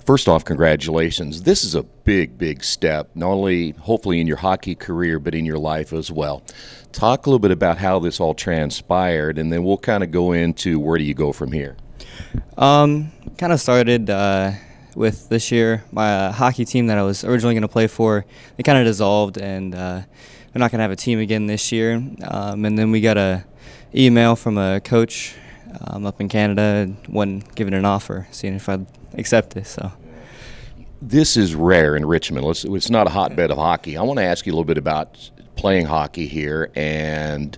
First off, congratulations. This is a big, big step, not only hopefully in your hockey career, but in your life as well. Talk a little bit about how this all transpired, and then we'll kind of go into where do you go from here. Kind of started with this year. My hockey team that I was originally going to play for, they kind of dissolved, and we're not going to have a team again this year. And then we got a email from a coach up in Canada when giving an offer, seeing if I'd accept it. So This is rare in Richmond. It's not a hotbed of hockey. I want to ask you a little bit about playing hockey here and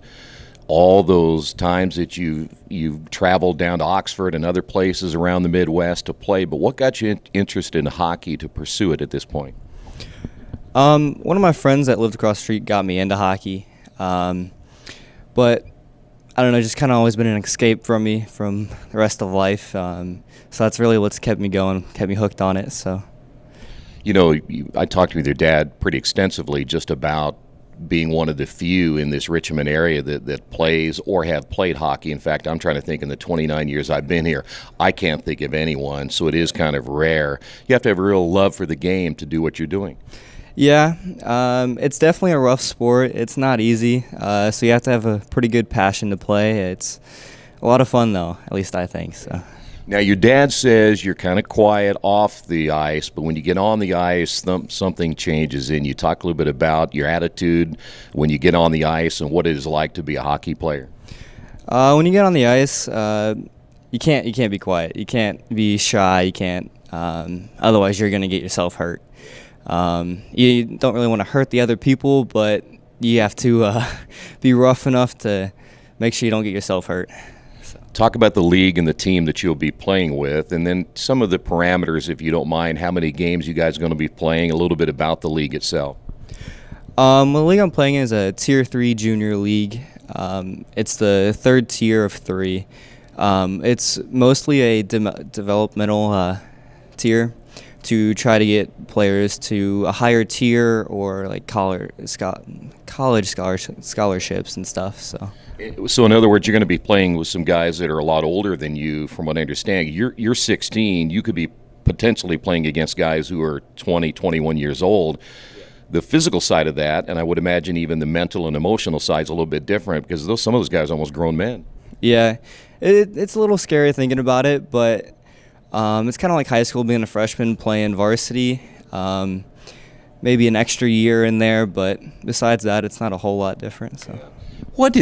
all those times that you've traveled down to Oxford and other places around the Midwest to play. But what got you interested in hockey to pursue it at this point? One of my friends that lived across the street got me into hockey, but I don't know, just kind of always been an escape from me from the rest of life. So that's really what's kept me going, kept me hooked on it. So, You know, I talked with your dad pretty extensively just about being one of the few in this Richmond area that plays or have played hockey. In fact, I'm trying to think in the 29 years I've been here, I can't think of anyone, so it is kind of rare. You have to have a real love for the game to do what you're doing. yeah, it's definitely a rough sport. It's not easy, so you have to have a pretty good passion to play. It's a lot of fun, though, at least I think so. Now, your dad says you're kind of quiet off the ice, but when you get on the ice, something changes in you. Talk a little bit about your attitude when you get on the ice and what it is like to be a hockey player. When you get on the ice, you can't be quiet. You can't be shy. You can't. Otherwise, you're going to get yourself hurt. You don't really want to hurt the other people, but you have to be rough enough to make sure you don't get yourself hurt. Talk about the league and the team that you'll be playing with, and then some of the parameters, if you don't mind, how many games you guys are going to be playing, a little bit about the league itself. The league I'm playing is a Tier 3 junior league. It's the third tier of three. It's mostly a developmental tier to try to get players to a higher tier or like college scholarships and stuff. So in other words, you're going to be playing with some guys that are a lot older than you, from what I understand. You're 16. You could be potentially playing against guys who are 20, 21 years old. The physical side of that, and I would imagine even the mental and emotional side is a little bit different because some of those guys are almost grown men. Yeah, it's a little scary thinking about it, but it's kind of like high school being a freshman playing varsity. Maybe an extra year in there, but besides that, it's not a whole lot different. So. What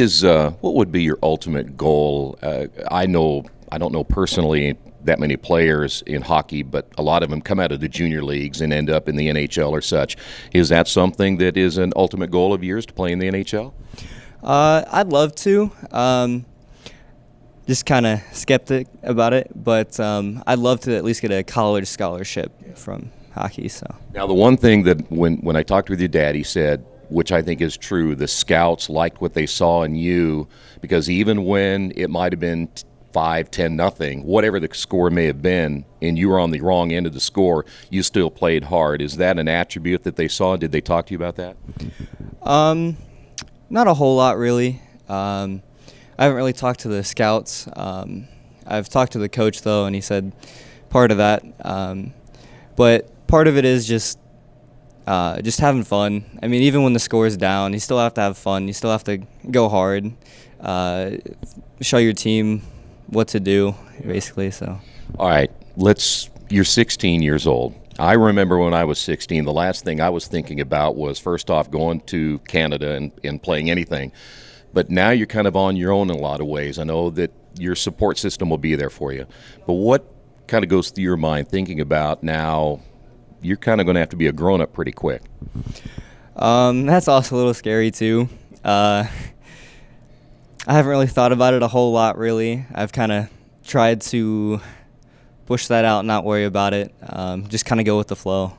would be your ultimate goal? I don't know personally that many players in hockey, but a lot of them come out of the junior leagues and end up in the NHL or such. Is that something that is an ultimate goal of yours, to play in the NHL? I'd love to. Just kind of skeptic about it, but I'd love to at least get a college scholarship from hockey. So now, the one thing that when I talked with your dad, he said, which I think is true, the scouts liked what they saw in you, because even when it might have been 5-10 nothing, whatever the score may have been, and you were on the wrong end of the score, you still played hard. Is that an attribute that they saw? Did they talk to you about that? Not a whole lot, really. I haven't really talked to the scouts. I've talked to the coach, though, and he said part of that. But part of it is just having fun. I mean, even when the score is down, you still have to have fun. You still have to go hard, show your team what to do, basically. So. All right, you're 16 years old. I remember when I was 16, the last thing I was thinking about was, first off, going to Canada and playing anything. But now you're kind of on your own in a lot of ways. I know that your support system will be there for you. But what kind of goes through your mind thinking about now you're kind of going to have to be a grown-up pretty quick? That's also a little scary, too. I haven't really thought about it a whole lot, really. I've kind of tried to push that out and not worry about it, just kind of go with the flow.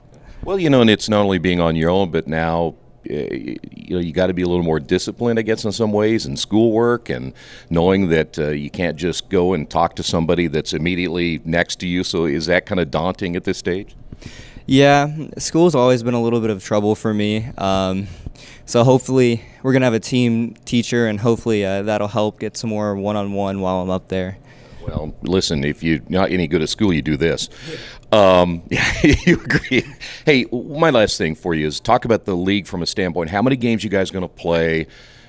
Well, and it's not only being on your own, but now you got to be a little more disciplined, I guess, in some ways, in schoolwork, and knowing that you can't just go and talk to somebody that's immediately next to you. So is that kind of daunting at this stage? Yeah, school's always been a little bit of trouble for me. So hopefully we're going to have a team teacher, and hopefully that'll help get some more one-on-one while I'm up there. Well, listen, if you're not any good at school, you do this. Yeah, you agree. Hey, my last thing for you is talk about the league from a standpoint. How many games you guys going to play?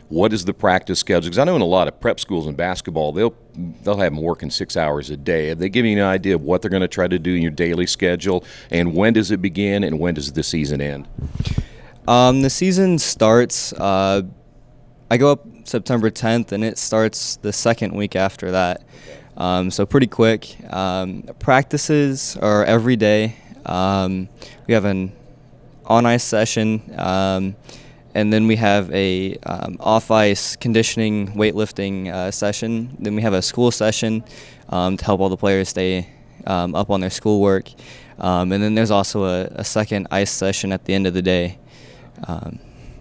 What is the practice schedule? Because I know in a lot of prep schools in basketball, they'll have them working 6 hours a day. Have they given you an idea of what they're going to try to do in your daily schedule? And when does it begin and when does the season end? The season starts, I go up September 10th, and it starts the second week after that. So pretty quick. Practices are every day. We have an on-ice session, and then we have a off-ice conditioning weightlifting session. Then we have a school session to help all the players stay up on their schoolwork. And then there's also a second ice session at the end of the day,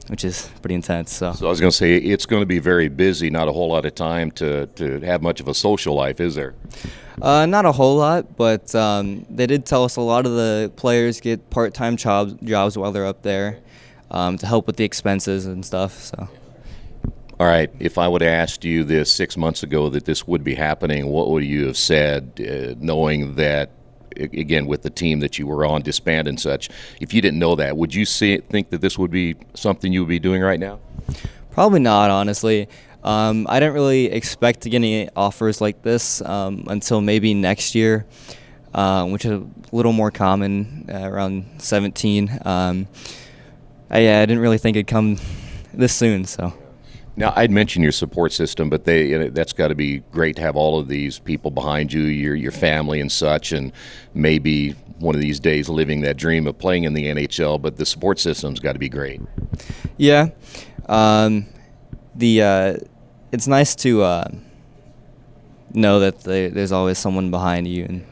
which is pretty intense. So I was going to say, it's going to be very busy, not a whole lot of time to have much of a social life, is there? Not a whole lot, but they did tell us a lot of the players get part-time jobs while they're up there to help with the expenses and stuff. So. All right, if I would have asked you this 6 months ago that this would be happening, what would you have said, knowing that, again, with the team that you were on, disband and such, if you didn't know that, would you think that this would be something you would be doing right now? Probably not, honestly. I didn't really expect to get any offers like this until maybe next year, which is a little more common, around 17. I didn't really think it'd come this soon. So. Now, I'd mentioned your support system, but that's got to be great to have all of these people behind you, your family and such, and maybe one of these days living that dream of playing in the NHL, but the support system's got to be great. Yeah. It's nice to know that there's always someone behind you and